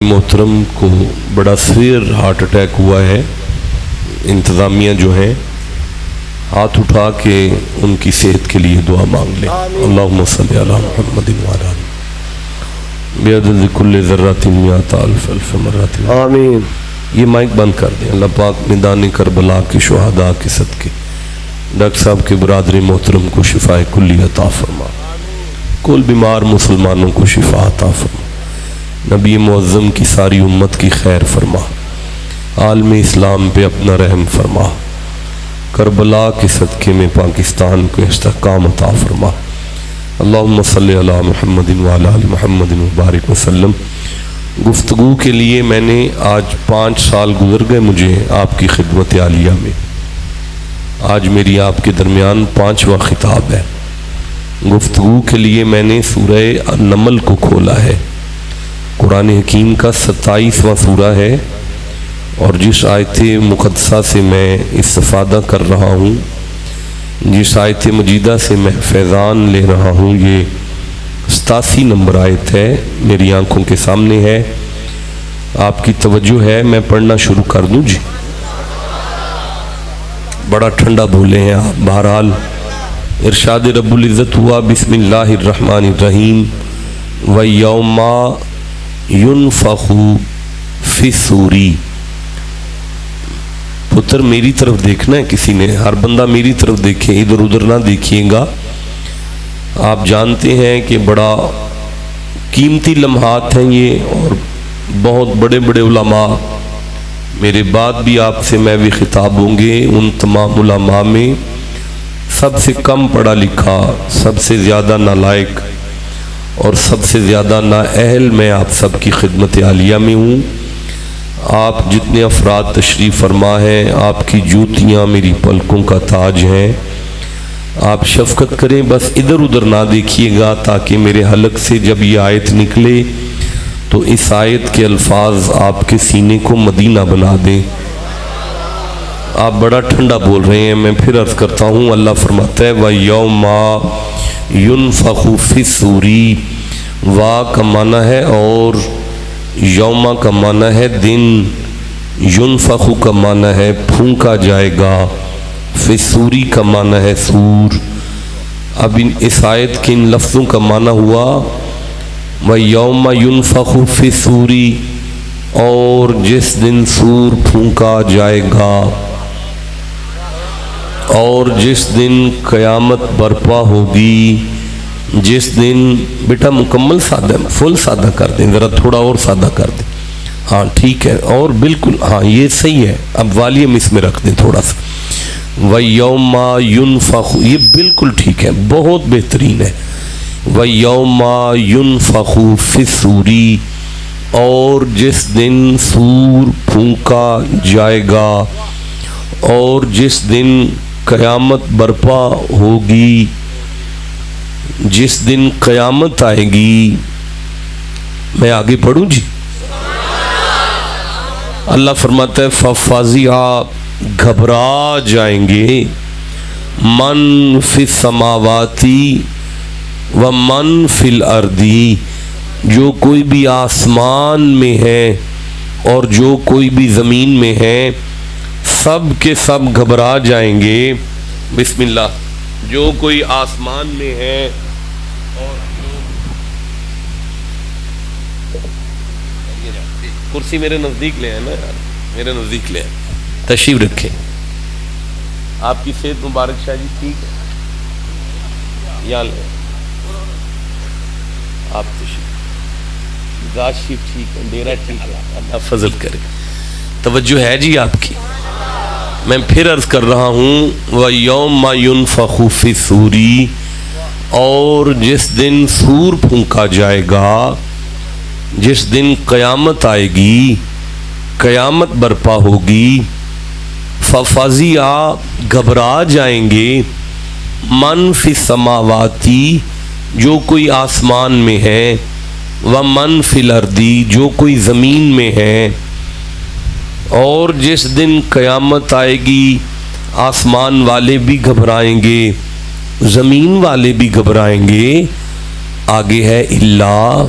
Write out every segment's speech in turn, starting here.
محترم کو بڑا سویر ہارٹ اٹیک ہوا ہے. انتظامیہ جو ہیں ہاتھ اٹھا کے ان کی صحت کے لیے دعا مانگ لیں. اللہم صلی علی محمد وعلی آلہ بعدد کل ذرۃ مئات الف الف مرات. آمین. یہ مائک بند کر دیں. اللہ پاک میدان کربلا کے شہداء کے صدقے ڈاکٹر صاحب کے برادر محترم کو شفاء کلی عطا فرما. کل بیمار مسلمانوں کو شفا عطا فرما. نبی معظم کی ساری امت کی خیر فرما. عالم اسلام پہ اپنا رحم فرما. کربلا کے صدقے میں پاکستان کو استحکام عطا فرما. اللہم صلی علی محمد وعلی آل محمد وبارک وسلم. گفتگو کے لیے میں نے آج 5 سال گزر گئے مجھے آپ کی خدمت عالیہ میں. آج میری آپ کے درمیان 5واں خطاب ہے. گفتگو کے لیے میں نے سورہ النمل کو کھولا ہے. قرآن حکیم کا 27واں سورہ ہے اور جس آیت مقدسہ سے میں استفادہ کر رہا ہوں، جس آیت مجیدہ سے میں فیضان لے رہا ہوں، یہ 87 نمبر آیت ہے، میری آنکھوں کے سامنے ہے. آپ کی توجہ ہے، میں پڑھنا شروع کر دوں جی؟ بڑا ٹھنڈا بھولے ہیں آپ. بہرحال ارشاد رب العزت ہوا، بسم اللہ الرحمن الرحیم. وَيَوْمَ يُنْفَخُ فِي الصُّورِ. پتر میری طرف دیکھنا ہے کسی نے، ہر بندہ میری طرف دیکھے، ادھر ادھر نہ دیکھیے گا. آپ جانتے ہیں کہ بڑا قیمتی لمحات ہیں یہ، اور بہت بڑے بڑے علماء میرے بعد بھی آپ سے میں بھی خطاب ہوں گے. ان تمام علماء میں سب سے کم پڑھا لکھا، سب سے زیادہ نالائق اور سب سے زیادہ نااہل میں آپ سب کی خدمت عالیہ میں ہوں. آپ جتنے افراد تشریف فرما ہیں، آپ کی جوتیاں میری پلکوں کا تاج ہیں. آپ شفقت کریں، بس ادھر ادھر نہ دیکھیے گا، تاکہ میرے حلق سے جب یہ آیت نکلے تو اس آیت کے الفاظ آپ کے سینے کو مدینہ بنا دیں. آپ بڑا ٹھنڈا بول رہے ہیں، میں پھر عرض کرتا ہوں. اللہ فرماتا ہے وَيَوْمَ يُنْفَخُ فِي الصُّورِ. وا کا معنی ہے اور، یوم کا معنی ہے دن، ينفخ کا معنی ہے پھونکا جائے گا، فی الصُّورِ کا معنی ہے سور. اب اس آیت کے ان لفظوں کا معنی ہوا وَيَوْمَ يُنْفَخُ فِي الصُّورِ، اور جس دن سور پھونکا جائے گا، اور جس دن قیامت برپا ہوگی، جس دن، بیٹا مکمل سادہ، فل سادہ کر دیں، ذرا تھوڑا اور سادہ کر دیں. ہاں ٹھیک ہے، اور بالکل ہاں یہ صحیح ہے. اب والیوم اس میں رکھ دیں تھوڑا سا. وَيَوْمَ يُنْفَخُ، یہ بالکل ٹھیک ہے، بہت بہترین ہے. وَيَوْمَ يُنْفَخُ فِي الصُّورِ، اور جس دن سور پھونکا جائے گا، اور جس دن قیامت برپا ہوگی، جس دن قیامت آئے گی. میں آگے پڑھوں جی؟ اللہ فرماتا ہے فَفَزِعَ، گھبرا جائیں گے، مَن فِي السَّمَاوَاتِ وَمَن فِي الْأَرْضِ، جو کوئی بھی آسمان میں ہے اور جو کوئی بھی زمین میں ہے، سب کے سب گھبرا جائیں گے. بسم اللہ. جو کوئی آسمان میں ہے اور کرسی میرے نزدیک لے ہیں نا یار، میرے نزدیک لے ہیں، تشریف رکھیں. آپ کی صحت مبارک شاہ جی ٹھیک ہے؟ یہاں لیں آپ تشریف، غاشف ٹھیک ہے، ڈیرہ ٹھیک ہے، اللہ فضل کرے. توجہ ہے جی آپ کی؟ میں پھر عرض کر رہا ہوں وَيَوْمَ يُنْفَخُ فِي الصُّورِ، اور جس دن سور پھونکا جائے گا، جس دن قیامت آئے گی، قیامت برپا ہوگی. فَفَزِعَ، گھبرا جائیں گے، مَن فِي السَّمَاوَاتِ، جو کوئی آسمان میں ہے، وَمَن فِي الْأَرْضِ، جو کوئی زمین میں ہے. اور جس دن قیامت آئے گی، آسمان والے بھی گھبرائیں گے، زمین والے بھی گھبرائیں گے. آگے ہے اللہ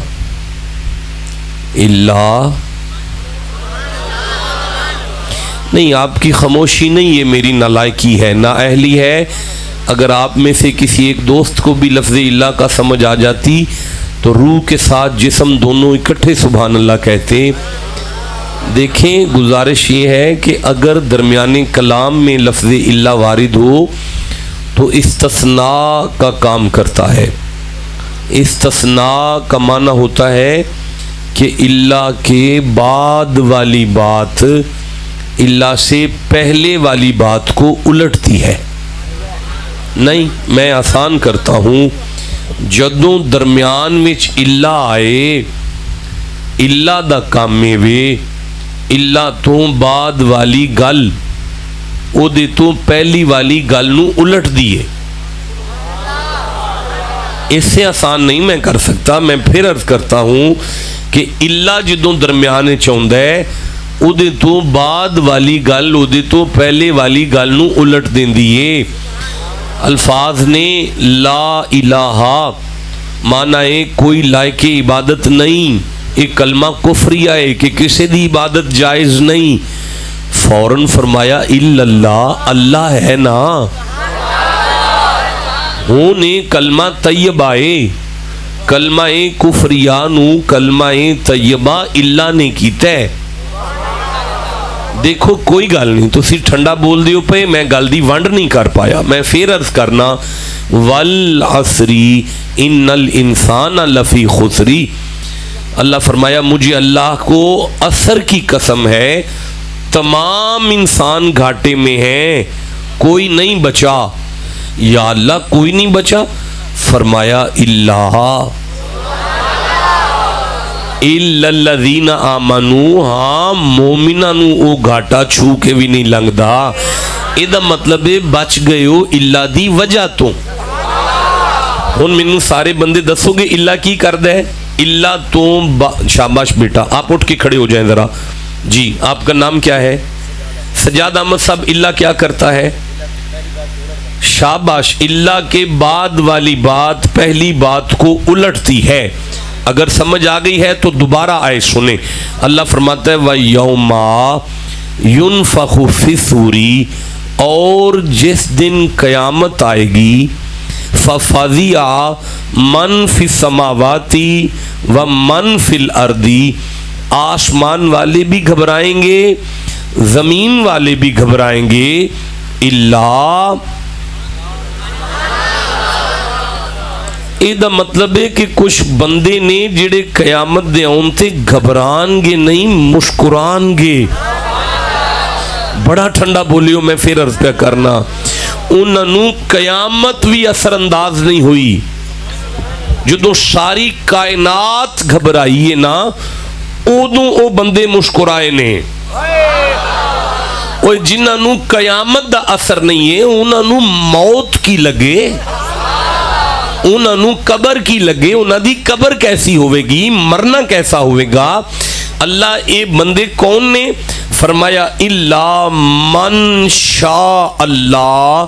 نہیں، آپ کی خاموشی نہیں یہ میری نالائکی ہے، نااہلی ہے۔ اگر آپ میں سے کسی ایک دوست کو بھی لفظ اللہ کا سمجھ آ جاتی تو روح کے ساتھ جسم دونوں اکٹھے سبحان اللہ کہتے۔ دیکھیں، گزارش یہ ہے کہ اگر درمیان کلام میں لفظ اللہ وارد ہو تو استثناء کا کام کرتا ہے۔ استثناء کا معنی ہوتا ہے کہ اللہ کے بعد والی بات اللہ سے پہلے والی بات کو الٹتی ہے۔ نہیں، میں آسان کرتا ہوں، جدوں درمیان وچ اللہ آئے، اللہ دا کام وے، اللہ تو بعد والی گل او دے تو پہلی والی گل نو الٹ دیے۔ اس سے آسان نہیں میں کر سکتا۔ میں پھر عرض کرتا ہوں کہ اللہ جدوں درمیان چاہندا ہے او دے تو بعد والی گل او دے تو پہلے والی گل نو الٹ دیندی ہے۔ الفاظ نے لا الہ معنی کوئی لائق عبادت نہیں، ایک کلمہ کفریہ ہے کہ کسی دی عبادت جائز نہیں۔ فوراً فرمایا الا اللہ، اللہ ہے نا، ہونے کلمہ طیبہ ہے، کلمہ کفریہ نو کلمہ طیبہ اللہ نے کیتا ہے۔ دیکھو کوئی گل نہیں، تسی ٹھنڈا بول دیو پے، میں گل دی ونڈ نہیں کر پایا۔ میں پھر عرض کرنا والعصری ان الانسان لفی خسری۔ اللہ فرمایا مجھے اللہ کو عصر کی قسم ہے، تمام انسان گھاٹے میں ہیں، کوئی نہیں بچا۔ یا اللہ کوئی نہیں بچا؟ فرمایا اللہ الا الذین آمنوا، ہاں مومناں نو او گھاٹا چھو کے بھی نہیں لنگدا۔ ایدہ مطلب ہے بچ گئے ہو اللہ دی وجہ تو۔ ہن مینوں سارے بندے دسو گے اللہ کی کردہ ہے؟ اللہ تو شاباش بیٹا، آپ اٹھ کے کھڑے ہو جائیں ذرا۔ جی آپ کا نام کیا ہے؟ سجاد احمد صاحب، اللہ کیا کرتا ہے؟ شاباش، اللہ کے بعد والی بات پہلی بات کو الٹتی ہے۔ اگر سمجھ آ گئی ہے تو دوبارہ آئے سنیں۔ اللہ فرماتا ہے وَيَوْمَ يُنفَخُ فِي الصُّورِ، اور جس دن قیامت آئے گی، فَفَزِعَ مَنْ فِي السَّمَاوَاتِ وَمَنْ فِي الْأَرْضِ، آسمان والے بھی گھبرائیں گے، زمین والے بھی گھبرائیں گے، اللہ یہ مطلب ہے کہ کچھ بندے نے جڑے قیامت دے آن تے گھبران گے نہیں، مسکران گے۔ بڑا ٹھنڈا بولیو، میں پھر عرض پہ کرنا، انہوں قیامت بھی اثر انداز نہیں ہوئی۔ جدو ساری کائنات گھبرائیے نا، ادوں او بندے مسکرائے نے۔ اور جنہوں قیامت دا اثر نہیں ہے، انہوں موت کی لگے، انہوں قبر کی لگے، انہوں دی قبر کیسی ہوئے گی، مرنا کیسا ہوئے گا۔ اللہ اے بندے کون نے؟ فرمایا الا من شاء اللہ،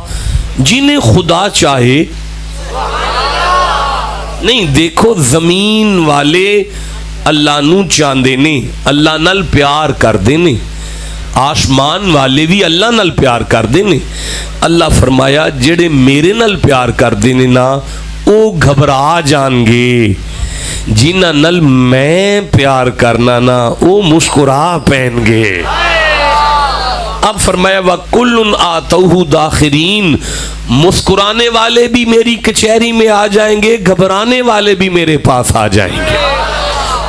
جنہیں خدا چاہے۔ نہیں دیکھو، زمین والے اللہ نو چاندے نے، اللہ نال پیار کر دینے، آسمان والے بھی اللہ نال پیار کر دینے۔ اللہ فرمایا جڑے میرے نال پیار کر دینے نا، او گھبرا جان گے، جنہ نل میں پیار کرنا نا او مسکرا پہن گے۔ اب فرمایا وَكُلٌ آتَوْهُ دَاخِرِينَ، مسکرانے والے بھی میری کچہری میں آ جائیں گے، گھبرانے والے بھی میرے پاس آ جائیں گے۔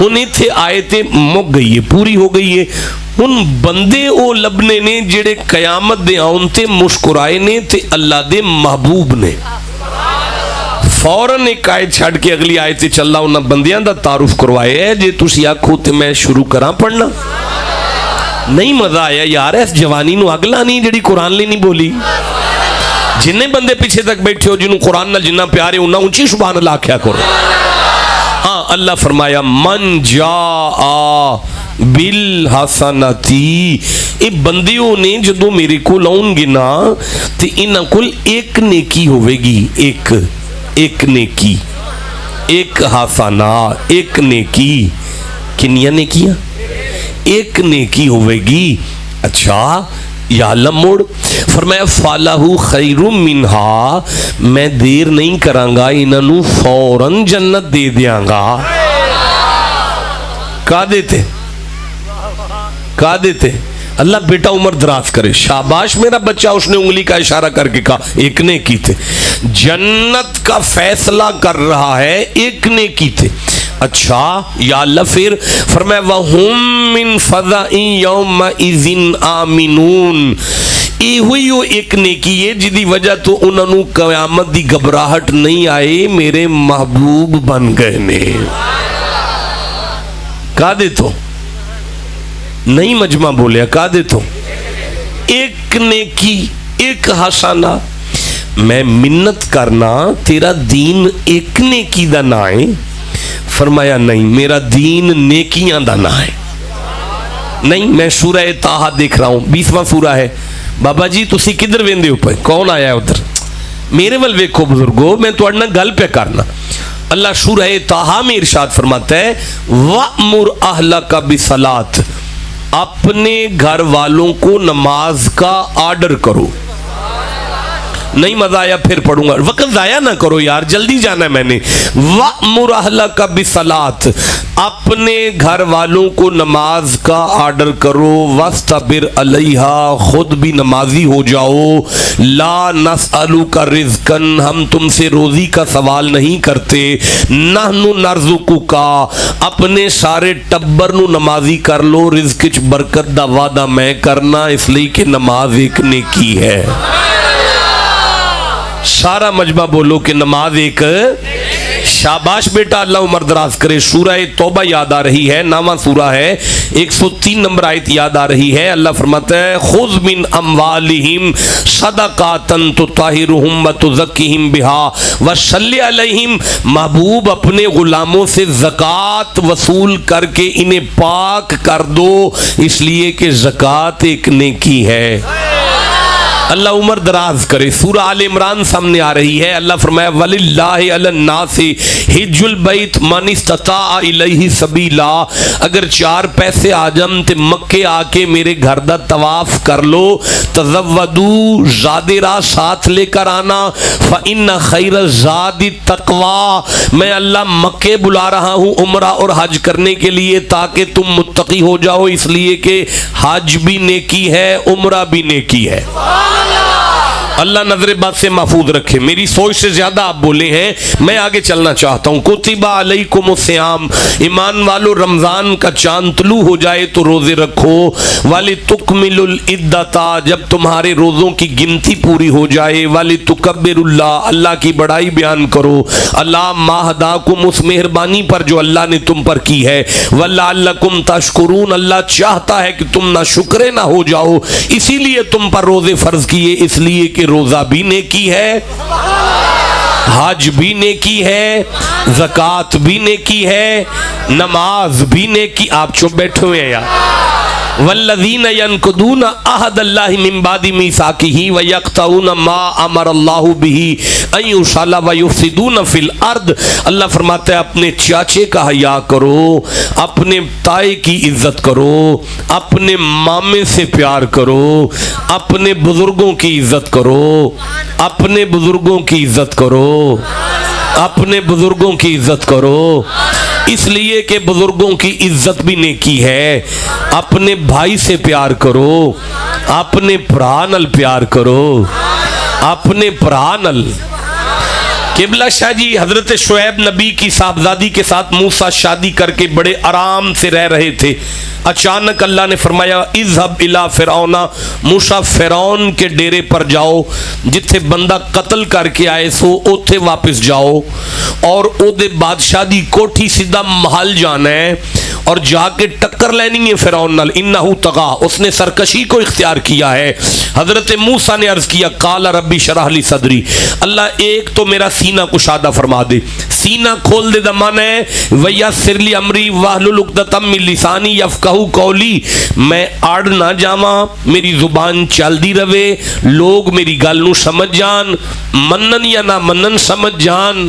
انہیں تھے آیتیں مک گئی ہے، پوری ہو گئی ہے۔ ان بندے او لبنے نے جڑے قیامت دے آن تے مسکرائے نے تے اللہ دے محبوب نے۔ فوراً ایک آیت چھڑ کے اگلی آیت چل رہا انہاں بندیاں دا تعارف کروائے ہے۔ جے تسی آکھو تے میں شروع کراں پڑھنا؟ نہیں مزہ آیا یار، اس جوانی نو اگلا نہیں جڑی قرآن لی نہیں بولی۔ جنہیں بندے پیچھے تک بیٹھے ہو جنہوں قرآن نال جنہ پیارے انہاں اونچی سبحان اللہ کیا کرو۔ ہاں اللہ فرمایا من جاء بالحسنتی، اے بندیوں نے جدو میرے کو لاؤں گے نا تے انہاں کل ایک نیکی ہوئے گی، ایک نیکی، ایک حسنہ، ایک نیکی۔ کنیا نیکیاں؟ ایک نیکی ہوئے گی۔ اچھا یا اللہ موڑ فرمایا فالہو خیر منہا میں دیر نہیں کرانگا انہوں فوراً جنت دے دیاں گا. کہا دیتے اللہ بیٹا عمر دراز کرے. شاباش میرا بچہ. اس نے انگلی کا اشارہ کر کے کہا ایک نے کی تھے. جنت کا فیصلہ کر رہا ہے ایک نے کی تھے. اچھا یا اللہ پھر فرمایا وَهُمْ مِنْ فَضَئِ يَوْمَئِذٍ آمِنُونَ. یہ ہوئی وہ ایک نیکی ہے جدی وجہ تو انہوں قیامت دی گھبراہٹ نہیں آئے میرے محبوب بن گئے نے. کہا دے تو نہیں مجمع بولیا. کہا دے تو ایک نیکی ایک حسنہ. میں منت کرنا تیرا دین ایک نیکی دا نہ ہے. فرمایا نہیں میرا دین نیکیاں دا نہ ہے. نہیں میں سورہ طٰہٰ دیکھ رہا ہوں 20واں سورہ ہے. بابا جی تسی کدھر ویندے ہو پے کون آیا ہے ادھر میرے ول ویکھو بزرگو میں تواڈے نال گل پہ کرنا. اللہ سورہ طٰہٰ میں ارشاد فرماتا ہے وَأْمُرْ أَهْلَكَ بِالصَّلَاةِ اپنے گھر والوں کو نماز کا آرڈر کرو. نہیں مزہ آیا پھر پڑھوں گا. وقت ضائع نہ کرو یار جلدی جانا ہے میں نے. وَأْمُرْ أَهْلَكَ بِالصَّلَاةِ اپنے گھر والوں کو نماز کا آرڈر کرو. وَاسْتَبِرْ عَلَيْهَا خود بھی نمازی ہو جاؤ. لَا نَسْأَلُكَ رِزْقًا ہم تم سے روزی کا سوال نہیں کرتے. نَحْنُ نَرْزُقُكَ اپنے سارے ٹبر نو نمازی کر لو. رزق وچ برکت دا وعدہ میں کرنا اس لیے کہ نماز ایک نیکی ہے. سارا مجمع بولو کہ نماز ایک. شاباش بیٹا اللہ عمر دراز کرے. سورہ توبہ یاد آ رہی ہے 9واں سورہ ہے 103 نمبر آیت یاد آ رہی ہے. اللہ فرماتا ہے خذ من اموالہم صدقات تطہرہم وتزکیہم بہا وصلی علیہم. محبوب اپنے غلاموں سے زکوٰۃ وصول کر کے انہیں پاک کر دو اس لیے کہ زکوٰۃ ایک نیکی ہے. اللہ عمر دراز کرے. سورہ آل عمران سامنے آ رہی ہے. اللہ فرمایا وَلِلَّهِ عَلَى النَّاسِ حِجُّ الْبَيْتِ مَنِ اسْتَطَاعَ إِلَيْهِ سَبِيلًا اگر 4 پیسے آ جم تے مکے آ کے میرے گھر دا طواف کر لو. تزودوا زاد راہ ساتھ لے کر آنا. فَإِنَّ خَيْرَ الزَّادِ التَّقْوَىٰ میں اللہ مکے بلا رہا ہوں عمرہ اور حج کرنے کے لیے تاکہ تم متقی ہو جاؤ اس لیے کہ حج بھی نیکی ہے عمرہ بھی نیکی ہے. اللہ نظر بات سے محفوظ رکھے. میری سوچ سے زیادہ آپ بولے ہیں میں آگے چلنا چاہتا ہوں. کتب علیکم الصیام ایمان والو رمضان کا چاند طلوع ہو جائے تو روزے رکھو. وَلِتُکْمِلُ الْعِدَّةَ جب تمہارے روزوں کی گنتی پوری ہو جائے. وَلِتُکَبِّرُ اللہ اللہ کی بڑائی بیان کرو. اللہ ما ہداکم اس مہربانی پر جو اللہ نے تم پر کی ہے. وَلَعَلَّکُمْ تَشْکُرُونَ اللہ چاہتا ہے کہ تم نہ شکرے نہ ہو جاؤ اسی لیے تم پر روزے فرض کیے اس لیے کہ روزہ بھی نیکی ہے حج بھی نیکی ہے زکوٰۃ بھی نیکی ہے نماز بھی نیکی. آپ چپ بیٹھے ہوئے ہیں یار. والذین ینقضون عہد اللہ من بعد میثاقہ ویقطعون ما امر اللہ بہ ان یوصل ویفسدون فی الارض. اللہ فرماتا ہے اپنے چاچے کا حیا کرو اپنے تائے کی عزت کرو اپنے مامے سے پیار کرو اپنے بزرگوں کی عزت کرو اپنے بزرگوں کی عزت کرو اپنے بزرگوں کی عزت کرو اس لیے کہ بزرگوں کی عزت بھی نیکی ہے. اپنے بھائی سے پیار کرو اپنے بھرا نال پیار کرو اپنے بھرا نال. قبلہ شاہ جی حضرت شعیب نبی کی صاحبزادی کے ساتھ موسیٰ شادی کر کے بڑے آرام سے رہ رہے تھے. اچانک اللہ نے فرمایا اذهب الى فرعون موسیٰ فرعون کے ڈیرے پر جاؤ جتھے بندہ قتل کر کے آئے سو اوتھے واپس جاؤ اور او دے بادشاہ دی کوٹھی سیدھا محل جانا ہے اور جا کے ٹکر لینی ہے فرعون نال. انہو طغا اس نے سرکشی کو اختیار کیا ہے. حضرت موسیٰ نے عرض کیا قال ربی شرح لی صدری اللہ ایک تو میرا سینہ کشادہ فرما دے. سینہ کھول دے دمان ہے ویسر لی امری واحلل عقدۃ من لسانی یفقہوا قولی میں اڑ نہ جاواں میری زبان چل دی رہے لوگ میری گل نو سمجھ جان منن یا نہ منن سمجھ جان.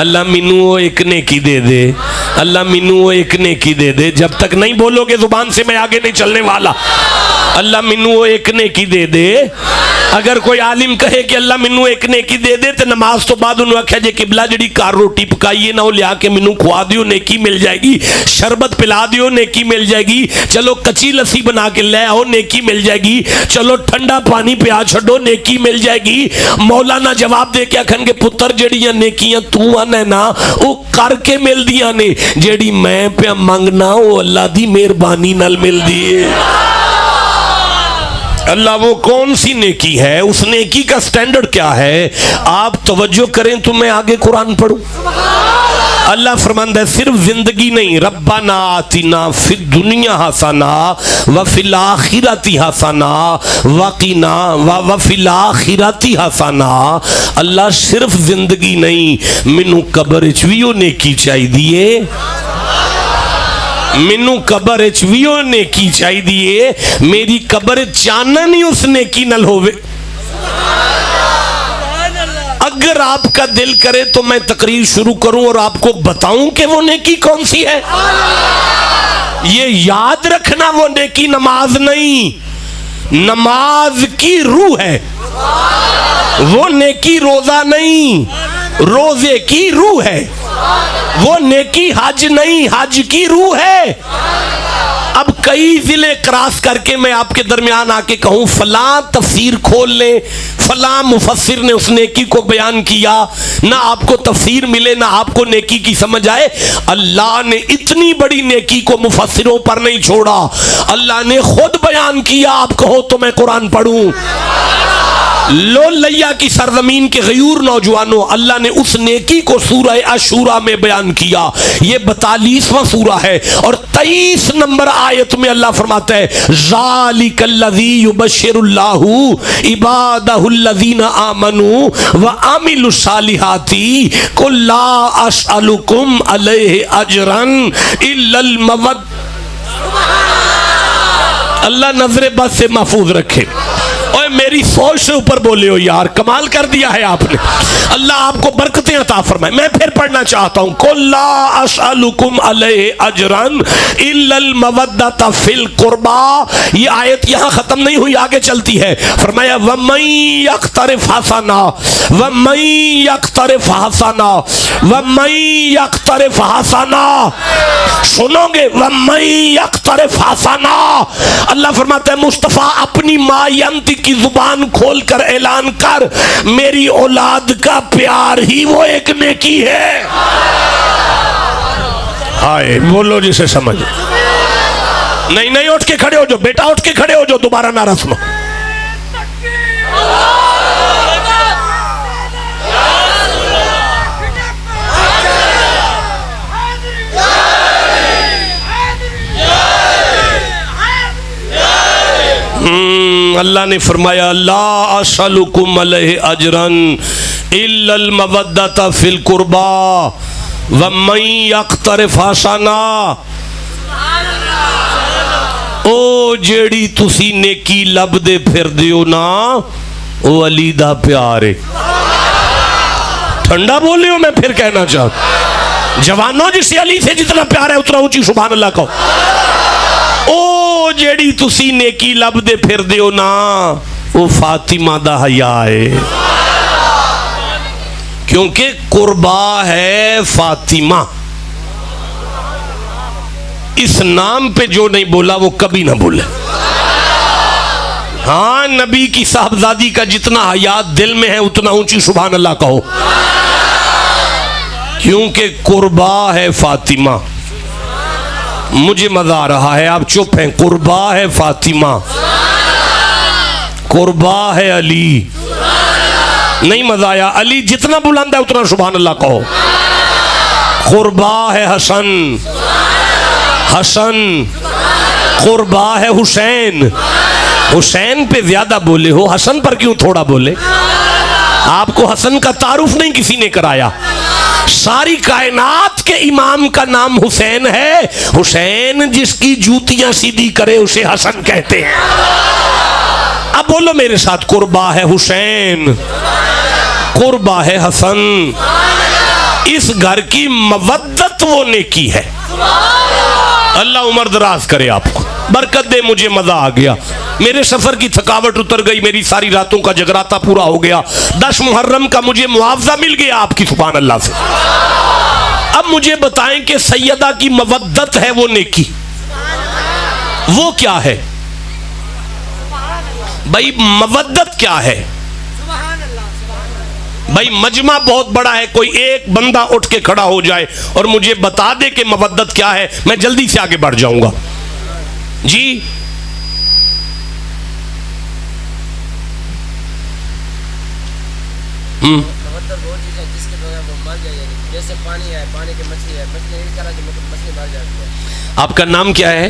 اللہ مینوں وہ ایک نیکی دے دے، اللہ مینوں وہ ایک نیکی دے دے. جب تک نہیں بولو گے زبان سے میں آگے نہیں چلنے والا. اللہ مینوں وہ ایک نیکی دے دے. اگر کوئی عالم کہے کہ اللہ مینوں ایک نیکی دے دے تو نماز تو بعد انہوں آکھیا جے قبلہ جڑی کار روٹی پکائیے نہ وہ لیا کے مینوں کھوا دیو نیکی مل جائے گی، شربت پلا دیو نیکی مل جائے گی، چلو کچی لسی بنا کے لے آؤ نیکی مل جائے گی، چلو ٹھنڈا پانی پیا چھڈو نیکی مل جائے گی. مولانا جواب دے کے آکھن گے پتر جڑیاں نیکیاں تو آنے نا وہ کر کے مل دیاں نے، جڑی میں پہ منگنا وہ اللہ دی مہربانی نال مل دیے. اللہ وہ کون سی نیکی ہے، اس نیکی کا سٹینڈرڈ کیا ہے؟ آپ توجہ کریں تو میں آگے قرآن پڑھوں. اللہ فرماندہ ہے صرف زندگی نہیں، ربنا آتنا فی الدنیا حسنا وفی الاخرۃ حسنا وقنا وفی الاخرۃ حسنا. اللہ صرف زندگی نہیں، مینوں قبر وچ وی او نیکی چاہیے، مینوں قبر وچ وی او نیکی چاہیے، میری قبر چانن ہی اس نیکی نال ہوے. اگر آپ کا دل کرے تو میں تقریر شروع کروں اور آپ کو بتاؤں کہ وہ نیکی کون سی ہے. یہ یاد رکھنا وہ نیکی نماز نہیں، نماز کی روح ہے. وہ نیکی روزہ نہیں، روزے کی روح ہے. وہ نیکی حج نہیں، حج کی روح ہے. اب کئی ضلع کراس کر کے میں آپ کے درمیان آ کے کہوں فلاں تفسیر کھول لیں، فلاں مفسر نے اس نیکی کو بیان کیا، نہ آپ کو تفسیر ملے نہ آپ کو نیکی کی سمجھ آئے. اللہ نے اتنی بڑی نیکی کو مفسروں پر نہیں چھوڑا، اللہ نے خود بیان کیا. آپ کہو تو میں قرآن پڑھوں. لو لیا کی سرزمین کے غیور نوجوانوں، اللہ نے اس نیکی کو سورہ عاشوراء میں بیان کیا. یہ 42واں سورہ ہے اور 23 نمبر آیت میں اللہ فرماتا ہے ذالک الذی یبشر اللہ عبادہ الذین آمنوا وعملوا الصالحات قل لا اسألکم علیہ اجرا الا المودۃ. اللہ نظر بد سے محفوظ رکھے. اور میری سوچ سے اوپر بولے ہو یار، کمال کر دیا ہے آپ نے. اللہ آپ کو برکتیں عطا فرمائے. میں پھر پڑھنا چاہتا ہوں قل لا اسألکم علیہ اجرا الا المودۃ فی القربى. یہ آیت یہاں ختم نہیں ہوئی، آگے چلتی ہے. فرمایا ومن یقترف حسنا ومن یقترف حسنا ومن یقترف حسنا. سنو گے ومن یقترف حسنا. اللہ فرماتا ہے مصطفیٰ اپنی ماں ینتی کی زبان کھول کر اعلان کر میری اولاد کا پیار ہی وہ ایک نیکی ہے. آئے بولو جسے سمجھ. نہیں اٹھ کے کھڑے ہو جو بیٹا، اٹھ کے کھڑے ہو جو، دوبارہ نعرہ سنو. اللہ نے فرمایا لا اسألکم علیہ اجرا الا المودۃ فی القربى ومن یقترف حسنا. او جیڑی تسی نیکی لب دے پھر دیو نا او علی دا پیار ہے. ٹھنڈا بولے ہو، میں پھر کہنا چاہتا جوانوں جسے علی سے جتنا پیار ہے اتنا اونچی سبحان اللہ کہو. او جیڑی تسی نیکی لب دے پھر دیو نا او فاطمہ دا حیا ہے، کیونکہ قربا ہے فاطمہ. اس نام پہ جو نہیں بولا وہ کبھی نہ بولے. ہاں نبی کی صاحبزادی کا جتنا حیات دل میں ہے اتنا اونچی سبحان اللہ کہو، کیونکہ قربا ہے فاطمہ. مجھے مزہ آ رہا ہے، آپ چپ ہیں. قربا ہے فاطمہ، قربا ہے علی. نہیں مزہ آیا؟ علی جتنا بلند ہے اتنا سبحان اللہ کہو. قربا ہے حسن، حسن قربا ہے حسین. حسین پہ زیادہ بولے ہو، حسن پر کیوں تھوڑا بولے؟ آپ کو حسن کا تعارف نہیں کسی نے کرایا. ساری کائنات کے امام کا نام حسین ہے. حسین جس کی جوتیاں سیدھی کرے اسے حسن کہتے ہیں. اب بولو میرے ساتھ قربا ہے حسین، قربا ہے حسن. اس گھر کی مودت وہ نیکی ہے. اللہ عمر دراز کرے آپ کو, برکت دے. مجھے مزہ آ گیا, میرے سفر کی تھکاوٹ اتر گئی, میری ساری راتوں کا جگراتا پورا ہو گیا, 10 محرم کا مجھے معاوضہ مل گیا آپ کی سبحان اللہ سے. اب مجھے بتائیں کہ سیدہ کی مودت ہے وہ نیکی, وہ کیا ہے بھائی؟ مودت کیا ہے بھائی؟ مجمع بہت بڑا ہے, کوئی ایک بندہ اٹھ کے کھڑا ہو جائے اور مجھے بتا دے کہ مودت کیا ہے, میں جلدی سے آگے بڑھ جاؤں گا. جی مطلب وہ چیز ہے جس کے بغیر وہ مر جائے, جیسے پانی ہے, پانی کی مچھلی ہے, مچھلی نہیں کرا کہ مچھلی مر جاتی ہے. آپ کا نام کیا ہے؟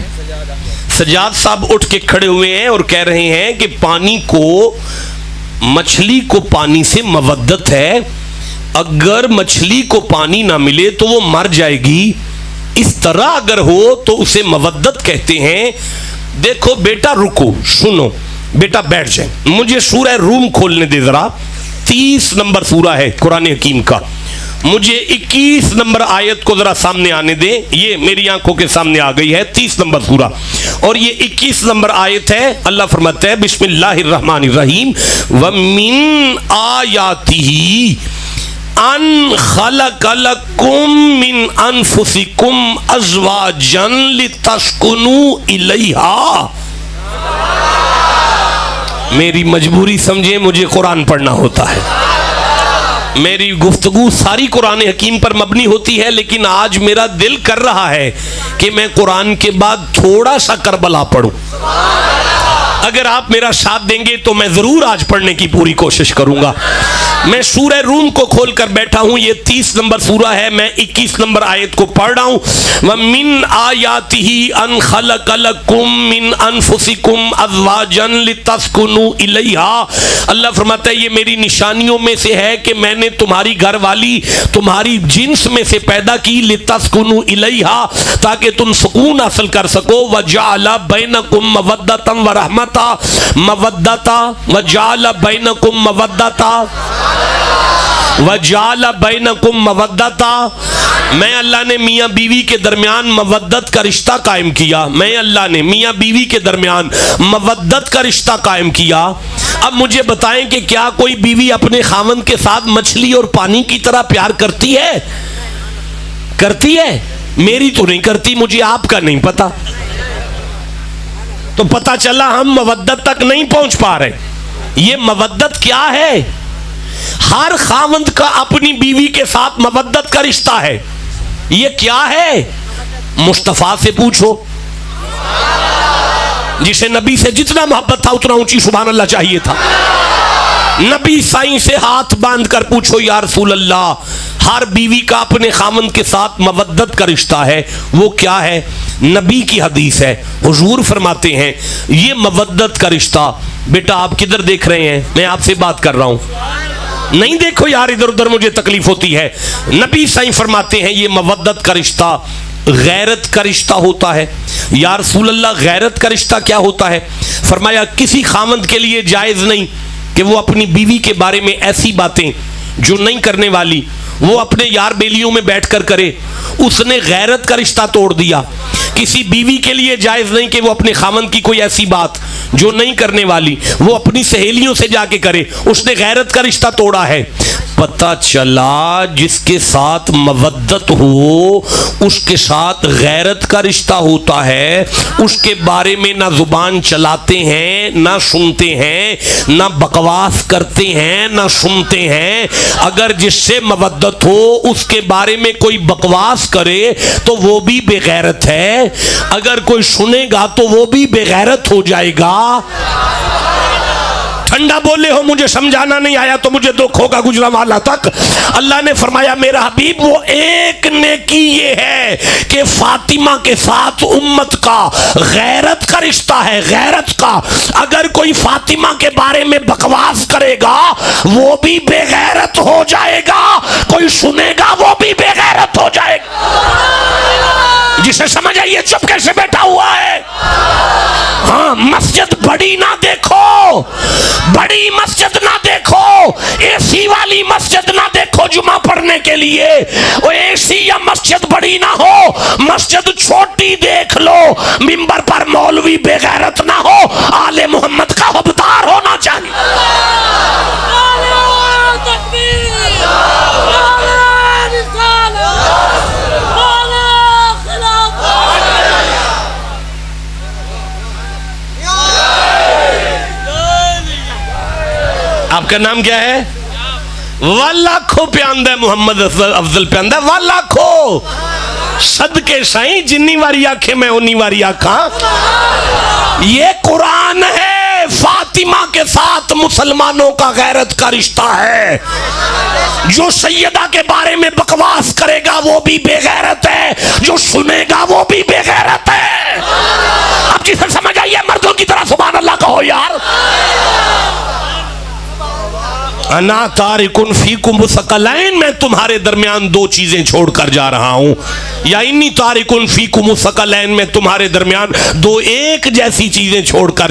سجاد صاحب اٹھ کے کھڑے ہوئے ہیں اور کہہ رہے ہیں کہ پانی کو, مچھلی کو پانی سے مودت ہے, اگر مچھلی کو پانی نہ ملے تو وہ مر جائے گی, اس طرح اگر ہو تو اسے مودت کہتے ہیں. دیکھو بیٹا رکو, سنو بیٹا, بیٹھ جائیں. مجھے سورہ روم کھولنے دے ذرا, 30 نمبر سورہ ہے قرآن حکیم کا. مجھے 21 نمبر آیت کو ذرا سامنے آنے دیں, یہ میری آنکھوں کے سامنے آ گئی ہے 30 نمبر سورہ, اور یہ 21 نمبر آیت ہے. اللہ فرماتا ہے بسم اللہ الرحمن الرحیم, وَمِنْ آیَاتِهِ ان خلق لکم من انفسکم ازواجا لتسکنوا الیہا. میری مجبوری سمجھے, مجھے قرآن پڑھنا ہوتا ہے, میری گفتگو ساری قرآن حکیم پر مبنی ہوتی ہے, لیکن آج میرا دل کر رہا ہے کہ میں قرآن کے بعد تھوڑا سا کربلا پڑھوں. اگر آپ میرا ساتھ دیں گے تو میں ضرور آج پڑھنے کی پوری کوشش کروں گا. میں سورہ روم کو کھول کر بیٹھا ہوں, یہ 30 نمبر سورہ ہے, میں 21 نمبر آیت کو پڑھ رہا ہوں. وَمِنْ آیَاتِهِ أَنْ خَلَقَ لَكُم مِّنْ أَنفُسِكُمْ أَزْوَاجًا لِتَسْكُنُوا إِلَيْهَا. اللہ فرماتا ہے یہ میری نشانیوں میں سے ہے کہ میں نے تمہاری گھر والی تمہاری جنس میں سے پیدا کی, لِتَسْكُنُوا إِلَيْهَا, تاکہ تم سکون حاصل کر سکو. وَجَعَلَ بَيْنَكُمْ مَوَدَّةً وَرَحْمَةً, مَوَدَّةً وَجَعَلَ بَيْنَكُمْ مَوَدَّةً وَجَعَلَ بَيْنَكُمْ مَوَدَّةً. میں اللہ نے میاں بیوی کے درمیان مودت کا رشتہ قائم کیا, میں اللہ نے میاں بیوی کے درمیان مودت کا رشتہ قائم کیا. اب مجھے بتائیں کہ کیا کوئی بیوی اپنے خاوند کے ساتھ مچھلی اور پانی کی طرح پیار کرتی ہے؟ کرتی ہے؟ میری تو نہیں کرتی, مجھے آپ کا نہیں پتا. تو پتا چلا ہم مودت تک نہیں پہنچ پا رہے. یہ مودت کیا ہے؟ ہر خاوند کا اپنی بیوی کے ساتھ مودت کا رشتہ ہے. یہ کیا ہے؟ مصطفیٰ سے پوچھو, جسے نبی سے جتنا محبت تھا اتنا اونچی سبحان اللہ چاہیے تھا. نبی سائیں سے ہاتھ باندھ کر پوچھو یا رسول اللہ, ہر بیوی کا اپنے خاوند کے ساتھ مودت کا رشتہ ہے, وہ کیا ہے؟ نبی کی حدیث ہے, حضور فرماتے ہیں یہ مودت کا رشتہ. بیٹا آپ کدھر دیکھ رہے ہیں؟ میں آپ سے بات کر رہا ہوں, نہیں دیکھو یار ادھر ادھر, مجھے تکلیف ہوتی ہے. نبی سائیں فرماتے ہیں یہ مودت کا رشتہ غیرت کا رشتہ ہوتا ہے. یا رسول اللہ غیرت کا رشتہ کیا ہوتا ہے؟ فرمایا کسی خاوند کے لیے جائز نہیں کہ وہ اپنی بیوی کے بارے میں ایسی باتیں جو نہیں کرنے والی وہ اپنے یار بیلیوں میں بیٹھ کر کرے. اس نے غیرت کا رشتہ توڑ دیا. کسی بیوی کے لیے جائز نہیں کہ وہ اپنے خاوند کی کوئی ایسی بات جو نہیں کرنے والی وہ اپنی سہیلیوں سے جا کے کرے, اس نے غیرت کا رشتہ توڑا ہے. پتہ چلا جس کے ساتھ مودت ہو اس کے ساتھ غیرت کا رشتہ ہوتا ہے. اس کے بارے میں نہ زبان چلاتے ہیں, نہ سنتے ہیں, نہ بکواس کرتے ہیں, نہ سنتے ہیں. اگر جس سے مودت ہو اس کے بارے میں کوئی بکواس کرے تو وہ بھی بے غیرت ہے, اگر کوئی سنے گا تو وہ بھی بے غیرت ہو جائے گا. ٹھنڈا بولے ہو, مجھے سمجھانا نہیں آیا تو مجھے دکھ ہوگا گجرانوالہ تک. اللہ نے فرمایا میرا حبیب وہ ایک نیکی یہ ہے کہ فاطمہ کے ساتھ امت کا غیرت کا رشتہ ہے, غیرت کا. اگر کوئی فاطمہ کے بارے میں بکواس کرے گا وہ بھی بے غیرت ہو جائے گا, کوئی سنے گا وہ بھی بے غیرت ہو جائے گا. جسے سمجھ آئیے چپ کیسے بیٹھا ہوا ہے؟ ہاں مسجد بڑی نہ دیکھو، بڑی مسجد نہ دیکھو، اے سی والی مسجد نہ دیکھو جمعہ پڑھنے کے لیے، وہ اے سی یا مسجد بڑی نہ ہو، مسجد چھوٹی دیکھ لو، منبر پر مولوی بے غیرت نہ ہو، آل محمد کا حبدار ہونا چاہیے۔ آپ کا نام کیا ہے؟ والاکھو پیاندہ محمد افضل پیاندہ، والاکھو صدقے سائیں جنی واری آنکھیں میں انہی واری آنکھاں۔ یہ قرآن ہے، فاطمہ کے ساتھ مسلمانوں کا غیرت کا رشتہ ہے۔ جو سیدہ کے بارے میں بکواس کرے گا وہ بھی بے غیرت ہے، جو سنے گا وہ بھی بے غیرت ہے۔ اب جسے سمجھ آئیے مردوں کی طرح سبحان اللہ کہو یار۔ انا تارکن فیکم ثقلین، میں تمہارے درمیان دو چیزیں چھوڑ کر جا رہا ہوں، یا انی تارکن فیکم ثقلین، میں تمہارے درمیان دو ایک جیسی چیزیں چھوڑ کر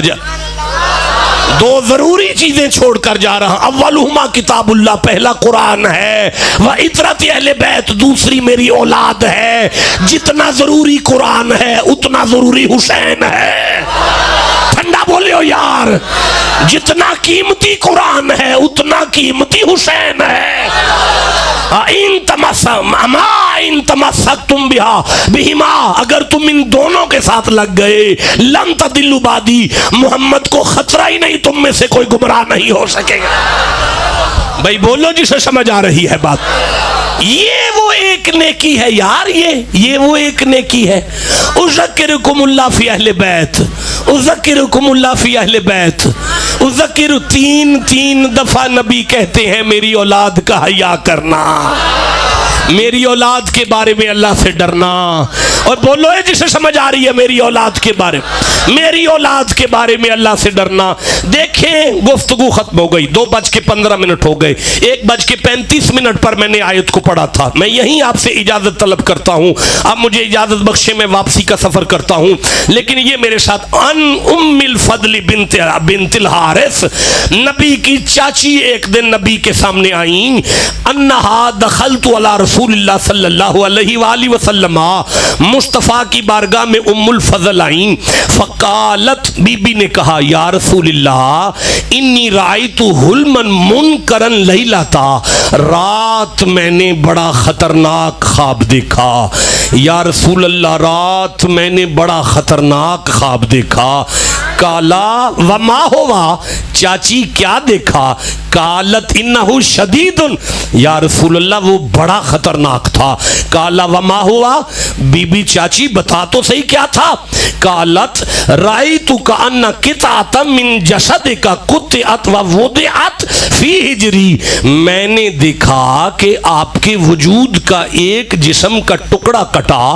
دو ضروری چیزیں چھوڑ کر جا رہا ہوں۔ اولہما کتاب اللہ، پہلا قرآن ہے، وعطرت اہل بیت، دوسری میری اولاد ہے۔ جتنا ضروری قرآن ہے اتنا ضروری حسین ہے۔ ٹھنڈا بولیو یار، جتنا قیمتی قرآن ہے اتنا قیمتی حسین ہے۔ ان تمسکتم بہما، اگر تم ان دونوں کے ساتھ لگ گئے، لن تضلوا بعدی، محمد کو خطرہ ہی نہیں، تم میں سے کوئی گمراہ نہیں ہو سکے گا۔ بھائی بولو جسے سمجھ آ رہی ہے بات۔ یہ وہ ایک نیکی ہے یار، یہ وہ ایک نیکی ہے۔ اذکرکم اللہ فی اہل بیت، اذکرکم اللہ فی اہل بیت، اذکر، تین دفعہ نبی کہتے ہیں میری اولاد کا حیا کرنا، میری اولاد کے بارے میں اللہ سے ڈرنا۔ اور بولو ہے جسے سمجھ آ رہی ہے میری اولاد کے بارے میں، میری اولاد کے بارے میں اللہ سے ڈرنا۔ دیکھیں گفتگو ختم ہو گئی، 2:15 ہو گئے، 1:35 پر میں نے آیت کو پڑھا تھا۔ میں یہیں آپ سے اجازت طلب کرتا ہوں، اب مجھے اجازت بخشے، میں واپسی کا سفر کرتا ہوں، لیکن یہ میرے ساتھ ان ام الفضل بنت الحارث، نبی کی چاچی ایک دن نبی کے سامنے آئیں، انہا دخلت علی رسول اللہ صلی اللہ علیہ وآلہ وسلم، مصطفیٰ کی بارگاہ میں ام الفضل آئیں، فقالت، بی بی نے کہا یا رسول اللہ انی رأیت حلما منکرا لیلتا، رات میں نے بڑا خطرناک خواب دیکھا۔ یا رسول اللہ رات میں نے بڑا خطرناک خواب دیکھا۔ کالا وما ہوا، چاچی کیا دیکھا؟ کالت انہو شدید، یا رسول اللہ وہ بڑا خطرناک تھا۔ کالا وما ہوا، بی بی چاچی بتا تو صحیح کیا تھا؟ کالت رأیت کأن قطعۃ من جسدک قطعت ووضعت فی حجری، میں نے دیکھا کہ آپ کے وجود کا ایک جسم کا ٹکڑا کٹا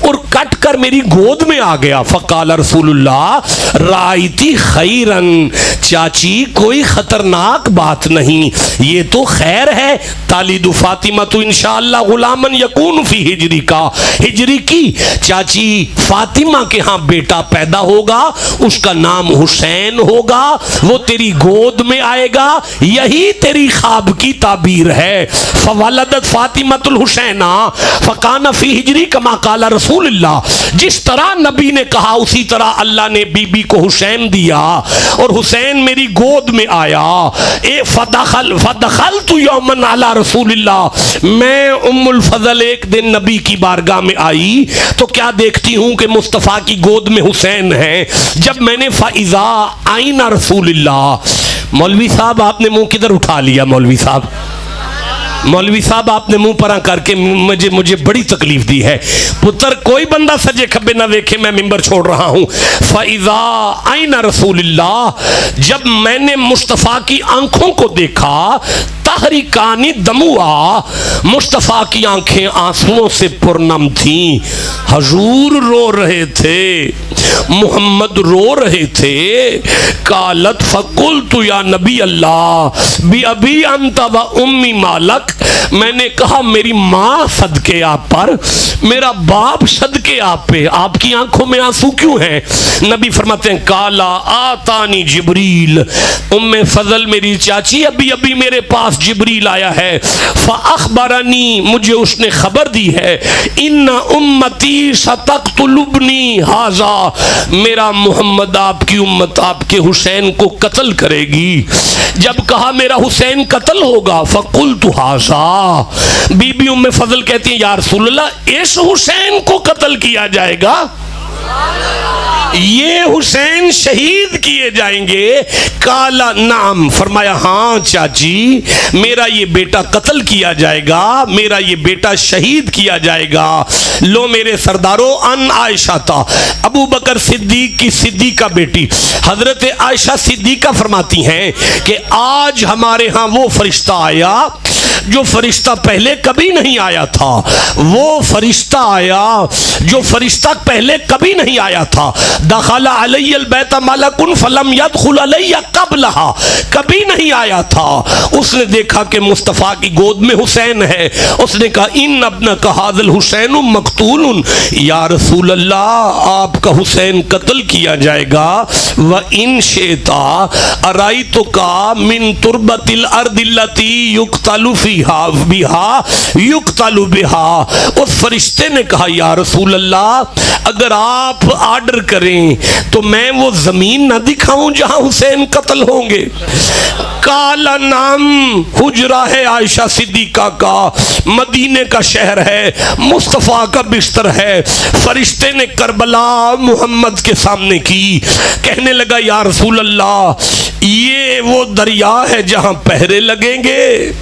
اور کٹ کر میری گود میں آ گیا۔ فقال رسول اللہ رأیتی خیرن، چاچی کوئی خطرناک بات نہیں، یہ تو خیر ہے۔ تالد فاطمہ تو انشاءاللہ غلامن یکون فی ہجری کا، ہجری کی چاچی فاطمہ کے ہاں بیٹا پیدا ہوگا، اس کا نام حسین ہوگا، وہ تیری گود میں آئے گا، یہی تیری خواب کی تعبیر ہے۔ فولدت فاطمہ الحسین فکان فی ہجری کما قال رسول اللہ، جس طرح نبی نے کہا اسی طرح اللہ نے بی بی کو حسین دیا، اور حسین میری گود میں آیا۔ فدخلت یومن علی رسول اللہ، میں ام الفضل ایک دن نبی کی بارگاہ میں آئی تو کیا دیکھتی ہوں کہ مصطفیٰ کی گود میں حسین ہے۔ جب میں نے فَإِذَا آئین رسول اللہ، مولوی صاحب آپ نے منہ کدھر اٹھا لیا؟ مولوی صاحب آپ نے منہ پرا کر کے مجھے بڑی تکلیف دی ہے۔ پتر کوئی بندہ سجے کھبے نہ دیکھے، میں ممبر چھوڑ رہا ہوں۔ فَإِذَا آئین رسول اللہ، جب میں نے مصطفیٰ کی آنکھوں کو دیکھا، تحریکانی دموع، مصطفیٰ کی آنکھیں آنسوؤں سے پرنم تھیں، حضور رو رہے تھے، محمد رو رہے تھے۔ قالت فقلت یا نبی اللہ بی ابی انت و امی مالک، میں نے کہا میری ماں صدقے آپ پر, میرا باپ صدقے آپ پہ, آپ کی آنکھوں میں آنسو کیوں ہیں؟ نبی فرماتے ہیں کالا آتانی جبریل, ام فضل میری چاچی ابھی ابھی میرے پاس جبریل آیا ہے, فاخبرنی, مجھے اس نے خبر دی ہے, ان امتی ستقتل ابنی ھذا, میرا محمد آپ کی امت آپ کے حسین کو قتل کرے گی. جب کہا میرا حسین قتل ہوگا, فقلت ھذا, بی بی ام فضل کہتی ہیں یا رسول اللہ اس حسین کو قتل کیا جائے گا, یہ حسین شہید کیے جائیں گے؟ کالا نعم, فرمایا ہاں چاچی, میرا یہ بیٹا قتل کیا جائے گا, میرا یہ بیٹا شہید کیا جائے گا. لو میرے سرداروں, ان عائشہ تھا, ابو بکر صدیق کی صدیقہ بیٹی حضرت عائشہ صدیقہ فرماتی ہیں کہ آج ہمارے ہاں وہ فرشتہ آیا جو فرشتہ پہلے کبھی نہیں آیا تھا, وہ فرشتہ آیا جو فرشتہ پہلے کبھی نہیں آیا تھا. دخل علی البیت ملک فلم یدخل علی قبلہا, کبھی نہیں آیا تھا. اس نے دیکھا کہ مصطفیٰ کی گود میں حسین ہے, اس نے کہا ان ابنک ھذا الحسین مقتول, یا رسول اللہ آپ کا حسین قتل کیا جائے گا. وَإِن شِئْتَ أَرَأَيْتُكَ مِن تُرْبَةِ الْأَرْضِ الَّتِي يُقْتَلُ فِيهَا بِهَا يُقْتَلُ بِهَا. اس فرشتے نے کہا یا رسول اللہ اگر آپ آرڈر کریں تو میں وہ زمین نہ دکھاؤں جہاں حسین قتل ہوں گے؟ کالا نام, حجرہ ہے عائشہ صدیقہ کا, مدینے کا شہر ہے, مصطفیٰ کا بستر ہے. فرشتے نے کربلا محمد کے سامنے کی, کہنے لگا یا رسول اللہ یہ وہ دریا ہے جہاں پہرے لگیں گے,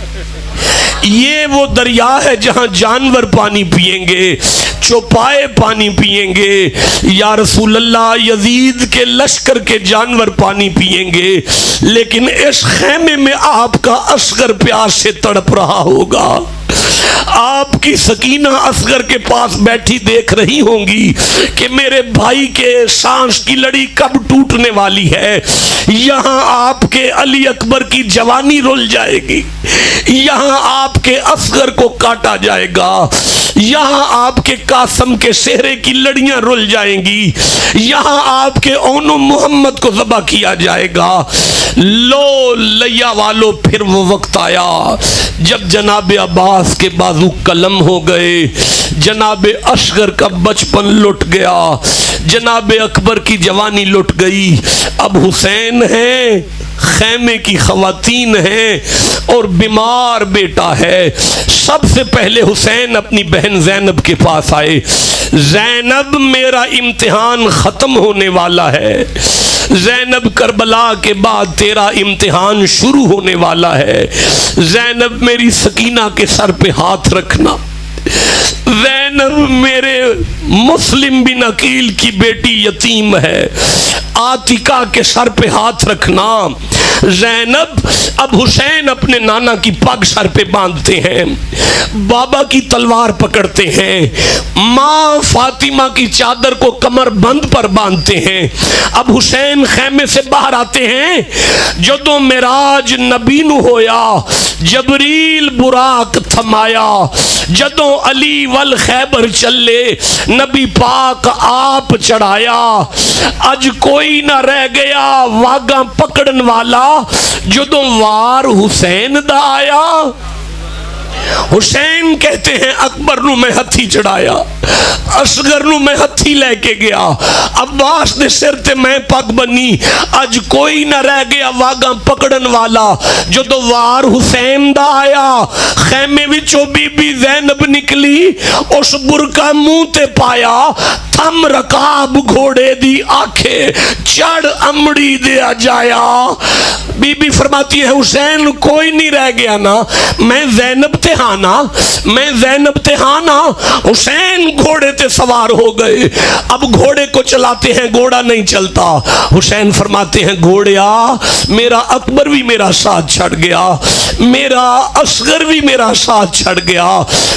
یہ وہ دریا ہے جہاں جانور پانی پئیں گے, چوپائے پانی پئیں گے. یا رسول اللہ یزید کے لشکر کے جانور پانی پئیں گے, لیکن اس خیمے میں آپ کا اصغر پیاس سے تڑپ رہا ہوگا. آپ کی سکینہ اصغر کے پاس بیٹھی دیکھ رہی ہوں گی کہ میرے بھائی کے سانس کی لڑی کب ٹوٹنے والی ہے. یہاں آپ کے علی اکبر کی جوانی رول جائے گی, یہاں آپ کے اصغر کو کاٹا جائے گا, یہاں آپ کے قاسم کے صحرے کی لڑیاں رول جائیں گی, یہاں آپ کے اون محمد کو ذبح کیا جائے گا. لو لیا والو, پھر وہ وقت آیا جب جناب عباس کے بازو قلم ہو گئے, جناب اصغر کا بچپن لٹ گیا, جناب اکبر کی جوانی لٹ گئی. اب حسین ہے, خیمے کی خواتین ہیں اور بیمار بیٹا ہے. سب سے پہلے حسین اپنی بہن زینب کے پاس آئے. زینب میرا امتحان ختم ہونے والا ہے, زینب کربلا کے بعد تیرا امتحان شروع ہونے والا ہے. زینب میری سکینہ کے سر پہ ہاتھ رکھنا, زینب میرے مسلم بن عقیل کی بیٹی یتیم ہے, عاتقہ کے سر پہ ہاتھ رکھنا. زینب, اب حسین اپنے نانا کی پگ سر پہ باندھتے ہیں, بابا کی تلوار پکڑتے ہیں, ماں فاطمہ کی چادر کو کمر بند پر باندھتے ہیں. اب حسین خیمے سے باہر آتے ہیں. جدوں معراج نبی نو ہویا, جبریل براق تھمایا, جدوں علی ول خیبر چلے, نبی پاک آپ چڑھایا. اج کوئی نہ رہ گیا واگاں پکڑن والا, جدوں وار حسین دا آیا. حسین کہتے ہیں اکبر نو میں ہتھی چڑھایا, اصغر نو میں ہتھی لے کے گیا, عباس دے سر تے میں پگ بنی. اج کوئی نہ رہ گیا واگاں پکڑن والا, جدو وار حسین دا آیا. خیمے وچوں بی بی زینب نکلی, اس برقع منہ تے پایا, تھم رکاب گھوڑے دی آنکھیں, چڑھ امڑی دیا جایا. بی بی فرماتی ہے حسین کوئی نہیں رہ گیا نا, میں زینب تے ہانا, میں زینب تے ہانا. حسین گھوڑے تے سوار ہو گئے. اب گھوڑے کو چلاتے ہیں, گھوڑا نہیں چلتا. حسین فرماتے ہیں گھوڑیا میرا اکبر بھی میرا ساتھ چھڑ گیا, میرا اصغر بھی میرا ساتھ چھڑ گیا,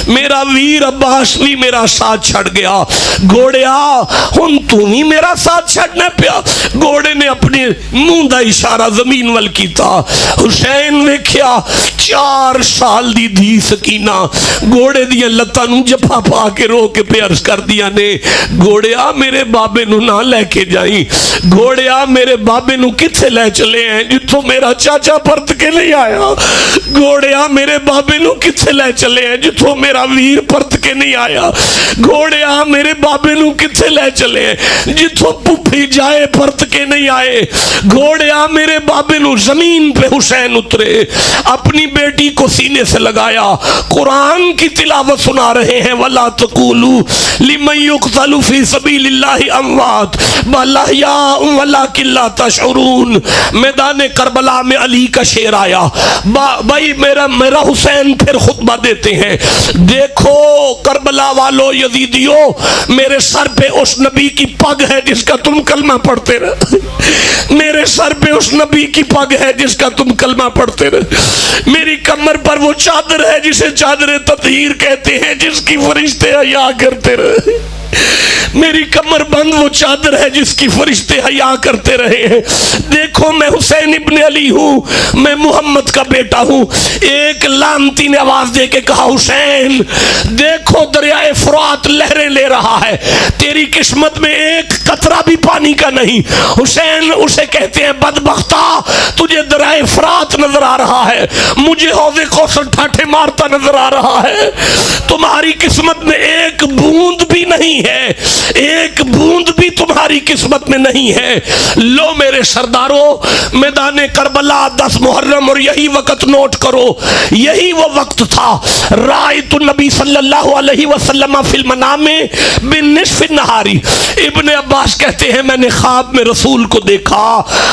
میرا ویر عباس بھی میرا ساتھ چھڑ گیا. گھوڑیا ہن تو ہی میرا ساتھ چھڑنا پیا. گھوڑے نے اپنے منہ دا اشارہ زمین وال کیتا حسین ویکھیا 4 سال دی دھی سکینہ گھوڑے دیاں لتاں نوں جفا پا کے رو کے پہ عرض کر دیا نے گھوڑیا میرے بابے نو نہ لے کے جائیں گھوڑیا میرے بابے نو کتھے لے چلے ہیں جتھوں میرا چاچا پرت کے نہیں آیا گھوڑیا میرے بابے نو کتھے لے چلے ہیں جتھوں میرا ویر پرت کے نہیں آیا گھوڑیا میرے بابے نو کتھے لے چلے ہیں جتھوں پھپھی جائے پرت کے نہیں آئے گھوڑیا میرے بابے نو زمین پہ حسین اترے اپنی بیٹی کو سینے سے لگایا قرآن کی تلاوت سنا رہے ہیں وَلَا تَقُولُوا لِمَنْ يُقْتَلُ فِي سَبِيلِ اللَّهِ أَمْوَاتٌ بَلْ أَحْيَاءٌ وَلَكِنْ لَا تَشْعُرُونَ میدان کربلا میں علی کا شعر آیا بھائی میرا حسین پھر خطبہ دیتے ہیں دیکھو کربلا والو یزیدیو میرے سر پہ اس نبی کی پگ ہے جس کا تم کلمہ پڑھتے رہے میرے سر پہ اس نبی کی پگ ہے جس کا تم کلمہ پڑھتے رہے میری کمر پر وہ چادر ہے جسے چادر تطہیر کہتے ہیں جس کی فرشتے حیا کرتے رہے میری کمر بند وہ چادر ہے جس کی فرشتے حیا کرتے رہے ہیں دیکھو میں حسین ابن علی ہوں میں محمد کا بیٹا ہوں ایک لعنتی نے آواز دے کے کہا حسین دیکھو دریائے فرات لہریں لے رہا ہے تیری قسمت میں ایک قطرہ بھی پانی کا نہیں حسین اسے کہتے ہیں بدبختہ تجھے دریائے فرات نظر آ رہا ہے مجھے حوض کوثر ٹھاٹھے مارتا نظر آ رہا ہے تمہاری قسمت میں ایک بوند بھی نہیں ہے ایک بوند بھی تمہاری قسمت میں نہیں ہے لو میرے سرداروں میدان کربلا 10 محرم اور یہی وقت نوٹ کرو یہی وہ وقت تھا رأیت النبی صلی اللہ علیہ وسلم فی المنام بالنصف النہاری ابن عباس کہتے ہیں میں نے خواب میں رسول کو دیکھا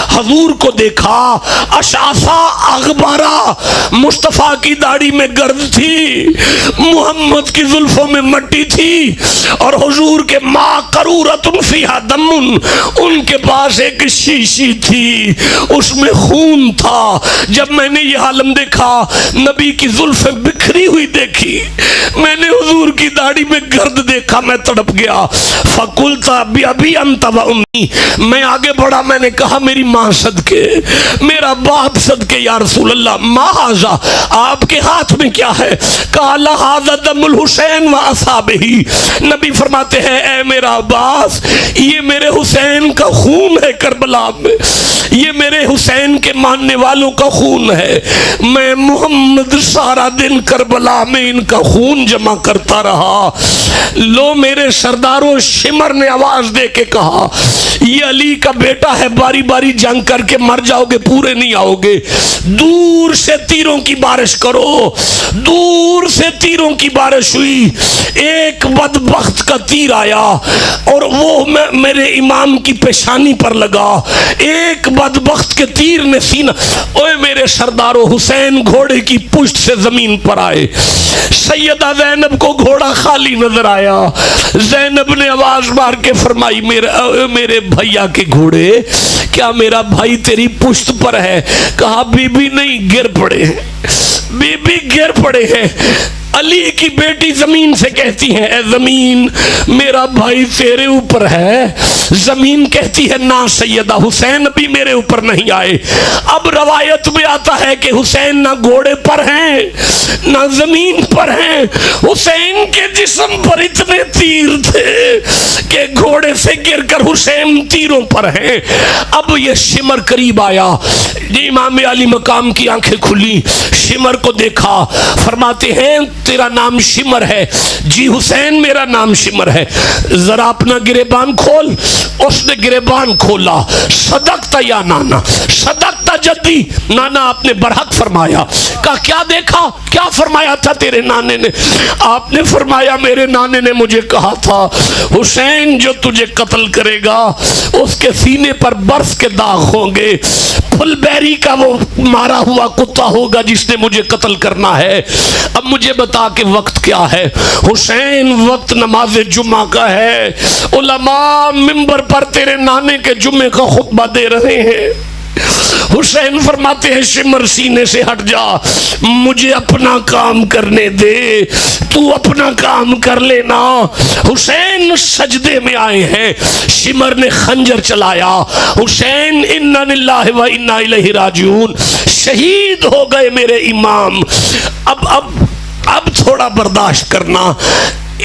حضور کو دیکھا اشعثا اغبارا مصطفیٰ کی داڑھی میں گرد تھی محمد کی زلفوں میں مٹی تھی اور حضور کے ماں قرورت فیہا دمن ان کے پاس ایک شیشی تھی اس میں خون تھا جب میں نے یہ عالم دیکھا نبی کی زلفیں بکھری ہوئی دیکھی میں نے حضور کی داڑھی میں گرد دیکھا میں تڑپ گیا فقلتا بی انت و امی میں آگے بڑھا میں نے کہا میری ماں صدقے میرا باپ صدقے یا رسول اللہ ما ھذا آپ کے ہاتھ میں کیا ہے قال ھذا دم الحسین و اصحابہ نبی فرماتے ہیں اے میرا عباس یہ میرے حسین کا خون ہے کربلا میں یہ میرے حسین کے ماننے والوں کا خون ہے میں محمد سارا دن کربلا میں ان کا خون جمع کرتا رہا لو میرے سرداروں شمر نے آواز دے کے کہا یہ علی کا بیٹا ہے باری باری جنگ کر کے مر جاؤ گے پورے نہیں آؤ گے دور سے تیروں کی بارش کرو دور سے تیروں کی بارش ہوئی ایک بدبخت کا تیر آیا اور وہ میرے امام کی پیشانی پر لگا ایک بدبخت کے تیر نے سینہ اوے میرے سردارو حسین گھوڑے کی پشت سے زمین پر آئے سیدہ زینب کو گھوڑا خالی نظر آیا زینب نے آواز مار کے فرمائی میرے بھیا کے گھوڑے کیا میرا بھائی تیری پشت پر ہے کہا بی بی نہیں گر پڑے بی بی گر پڑے ہیں علی کی بیٹی زمین سے کہتی ہے اے زمین میرا بھائی تیرے اوپر ہے زمین کہتی ہے نہ سیدہ حسین بھی میرے اوپر نہیں آئے اب روایت میں آتا ہے کہ حسین نہ گھوڑے پر ہیں نہ زمین پر ہیں حسین کے جسم پر اتنے تیر تھے کہ گھوڑے سے گر کر حسین تیروں پر ہیں اب یہ شمر قریب آیا امام علی مقام کی آنکھیں کھلی شمر کو دیکھا فرماتے ہیں تیرا نام شمر ہے جی حسین میرا نام شمر ہے ذرا اپنا گریبان کھول اس نے گریبان کھولا صدقتا یا نانا صدقتا جدی نانا آپ نے برحق فرمایا کہا کیا دیکھا کیا فرمایا تھا تیرے نانے نے آپ نے فرمایا میرے نانے نے مجھے کہا تھا حسین جو تجھے قتل کرے گا اس کے سینے پر برف کے داغ ہوں گے پھل بیری کا وہ مارا ہوا کتا ہوگا جس نے مجھے قتل کرنا ہے اب مجھے بتا کہ وقت کیا ہے حسین وقت نماز جمعہ کا ہے علماء منبر پر تیرے نانے کے جمعے کا خطبہ دے رہے ہیں حسین فرماتے ہیں شمر سینے سے ہٹ جا، مجھے اپنا کام کرنے دے، تو اپنا کام کر لینا۔ حسین سجدے میں آئے ہیں، شمر نے خنجر چلایا، حسین انا للہ و انا الیہ راجعون، شہید ہو گئے میرے امام۔ اب تھوڑا برداشت کرنا۔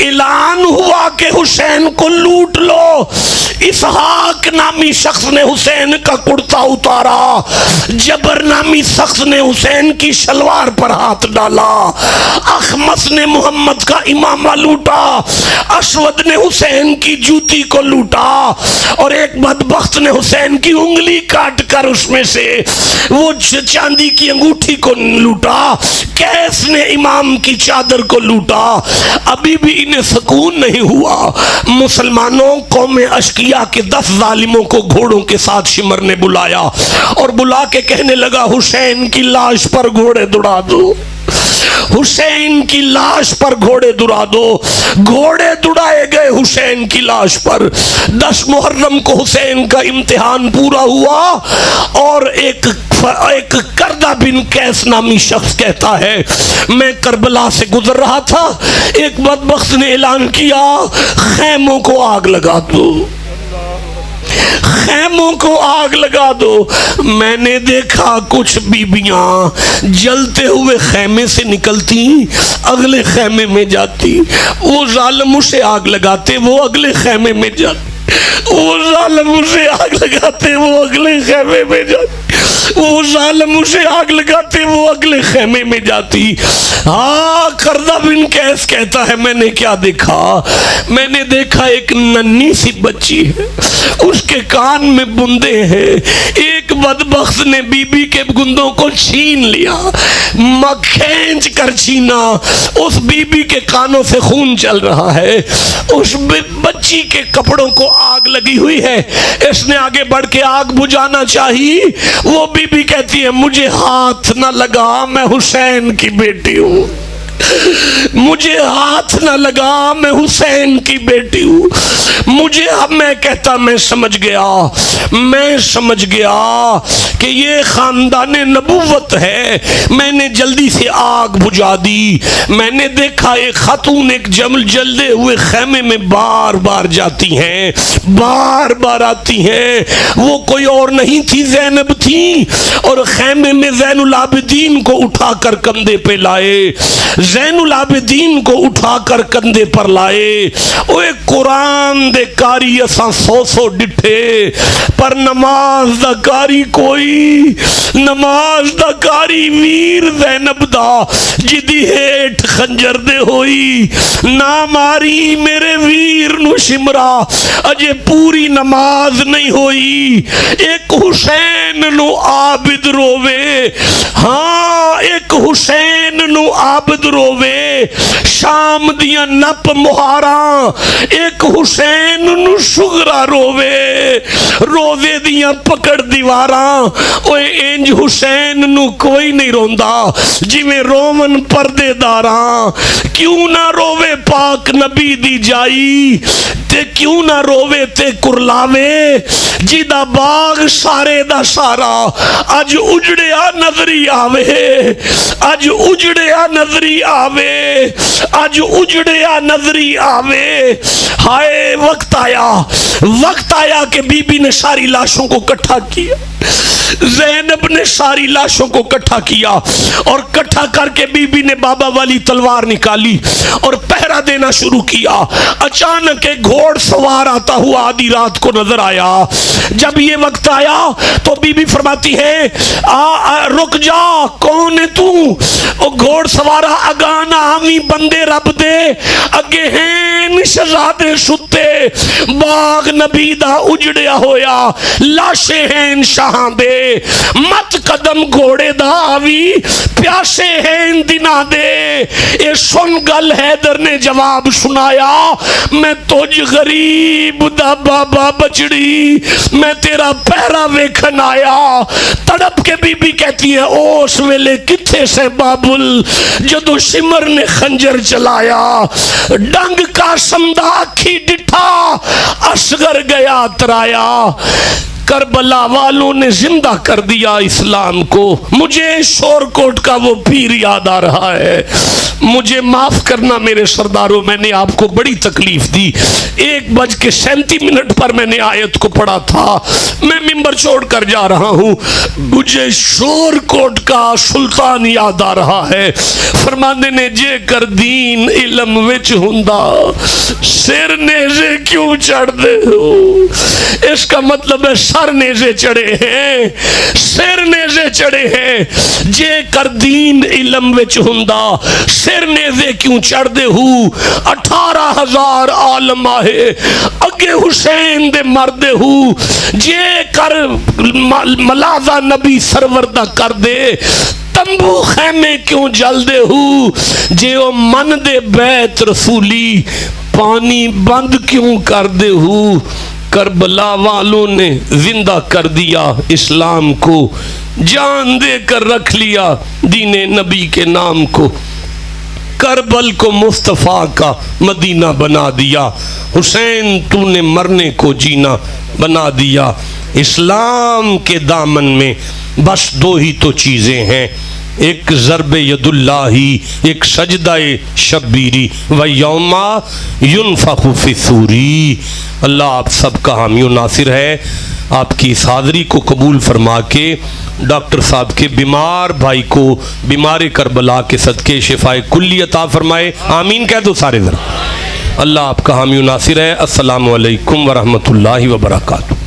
اعلان ہوا کہ حسین کو لوٹ لو، اسحاق نامی شخص نے حسین کا کرتا اتارا، جبر نامی شخص نے حسین کی شلوار پر ہاتھ ڈالا، اخمس نے محمد کا امامہ لوٹا، اسود نے حسین کی جوتی کو لوٹا، اور ایک بدبخت نے حسین کی انگلی کاٹ کر اس میں سے وہ چاندی کی انگوٹھی کو لوٹا، کیس نے امام کی چادر کو لوٹا۔ ابھی بھی انہیں سکون نہیں ہوا۔ مسلمانوں، قوم اشقیاء کے 10 ظالموں کو گھوڑوں کے ساتھ شمر نے بلایا اور بلا کے کہنے لگا حسین کی لاش پر گھوڑے دوڑا دو، حسین کی لاش پر گھوڑے دوڑا دو۔ گھوڑے دوڑائے گئے حسین کی لاش پر۔ 10 محرم کو حسین کا امتحان پورا ہوا اور ایک کردہ بن کیس نامی شخص کہتا ہے میں کربلا سے گزر رہا تھا، ایک بدبخت نے اعلان کیا خیموں کو آگ لگا دو، خیموں کو آگ لگا دو۔ میں نے دیکھا کچھ بیبیاں جلتے ہوئے خیمے سے نکلتی، اگلے خیمے میں جاتی، وہ ظالم اسے آگ لگاتے، وہ اگلے خیمے میں جاتے، وہ ظالم اسے آگ لگاتے، وہ اگلے خیمے میں جاتی، وہ ظالم اسے آگ لگاتے، وہ اگلے خیمے میں جاتی۔ ہاں، کردہ بن کیس کہتا ہے میں نے کیا دیکھا؟ میں نے دیکھا ایک ننھی سی بچی ہے، اس کے کان میں بندے ہیں، ایک بدبخت نے بی بی کے گندوں کو چھین لیا، کھینچ کر چھینا، اس بی بی کے کانوں سے خون چل رہا ہے، اس بچی کے کپڑوں کو آگ لگی ہوئی ہے، اس نے آگے بڑھ کے آگ بجھانا چاہی، وہ بی بی کہتی ہے مجھے ہاتھ نہ لگا، میں حسین کی بیٹی ہوں، مجھے ہاتھ نہ لگا، میں حسین کی بیٹی ہوں۔ میں کہتا میں سمجھ گیا کہ یہ خاندان نبوت ہے۔ میں نے جلدی سے آگ بجھا دی۔ میں نے دیکھا ایک خاتون ایک جلدے ہوئے خیمے میں بار بار جاتی ہیں، بار بار آتی ہیں، وہ کوئی اور نہیں تھی، زینب تھی، اور خیمے میں زین العابدین کو اٹھا کر کندھے پہ لائے، زین العابدین کو اٹھا کر کندھے پر لائے۔ اوے قرآن دے کاری اساں 100 ڈٹھے، پر نماز دا کاری کوئی، نماز دا کاری ویر زینب دا جدی ہیٹ خنجر دے ہوئی، نہ ماری میرے ویر نو شمرا، اجے پوری نماز نہیں ہوئی۔ ایک حسین نو عابد روے، ہاں ایک حسین نو عابد روے، شام دیاں نپ مہاراں، ایک حسین نو شغرا روے، روزے دیاں پکڑ دیواراں، اوے انج حسین نو کوئی نہیں روندا جی میں رومن پردے داراں۔ کیوں نہ روے پاک نبی دی جائی، تے کیوں نہ روے تے کرلاوے، جی دا باغ سارے دا سارا اج اجڑیا نظری آوے، اج اجڑیا نظری آوے، اج اجڑیا نظری آوے۔ ہائے وقت آیا کہ بی بی نے ساری لاشوں کو کٹھا کیا، زینب نے ساری لاشوں کو کٹھا کیا، اور کٹھا کر کے بی بی نے بابا والی تلوار نکالی اور پہرا دینا شروع کیا۔ اچانک ایک گھوڑ سوار آتا ہوا آدھی رات کو نظر آیا۔ جب یہ وقت آیا تو بی بی فرماتی ہے رک جا، کون ہے تو؟ او گھوڑ سوارا اگانا ہمی بندے رب دے، اگے ہیں شہزادے ستے، باغ نبی دا اجڑیا ہویا، لاشے ہیں شاہاں دے، مت قدم گھوڑے دا آوی، پیاسے ہیں دنا دے۔ اے سن گل حیدر نے جواب سنایا، میں تجھ غریب دا بابا بچڑی، میں تیرا پہرا ویکھن آیا۔ تڑپ کے بی بی کہتی ہے اوس ویلے کتھے سے بابل، جدو شمر نے خنجر چلایا، ڈنگ کا سمدہ کھی ڈٹھا، اصغر گیا ترایا۔ کربلا والوں نے زندہ کر دیا اسلام کو. مجھے شور کوٹ کا وہ پیر یاد آ رہا ہے. مجھے معاف کرنا میرے سرداروں، میں نے آپ کو بڑی تکلیف دی. 1:37 پر میں نے آیت کو پڑھا تھا. میں ممبر چھوڑ کر جا رہا ہوں، مجھے شور کوٹ کا سلطان یاد آ رہا ہے. فرماندے نے جے کر دین علم وچ ہوندا سر نیزے کیوں چڑھ دے ہو. اس کا مطلب ہے سر نیزے چڑھے ہیں، سر نیزے چڑھے ہیں. جے کر دین علم وچ ہوندا سر نیزے کیوں چڑھ دے ہو. 18,000 عالم آئے اگے حسین دے مردے ہو. جے کر ملازہ نبی سرور دا کر دے تمبو خیمے کیوں جل دے ہو. جے او من دے بیت رسولی پانی بند کیوں کر دے ہو. کربلا والوں نے زندہ کر دیا اسلام کو، جان دے کر رکھ لیا دین نبی کے نام کو. کربل کو مصطفیٰ کا مدینہ بنا دیا. حسین تو نے مرنے کو جینا بنا دیا. اسلام کے دامن میں بس 2 ہی تو چیزیں ہیں، ایک ضرب ید اللہ، ایک سجدہ شبیری، و یوما ینفخ فی الصوری. اللہ آپ سب کا حامی و ناصر ہے. آپ کی اس حاضری کو قبول فرما کے ڈاکٹر صاحب کے بیمار بھائی کو بیمار کربلا کے صدقے شفائے کلی عطا فرمائے. آمین کہہ دو سارے ذرا. اللہ آپ کا حامی و ناصر ہے. السلام علیکم ورحمۃ اللہ وبرکاتہ.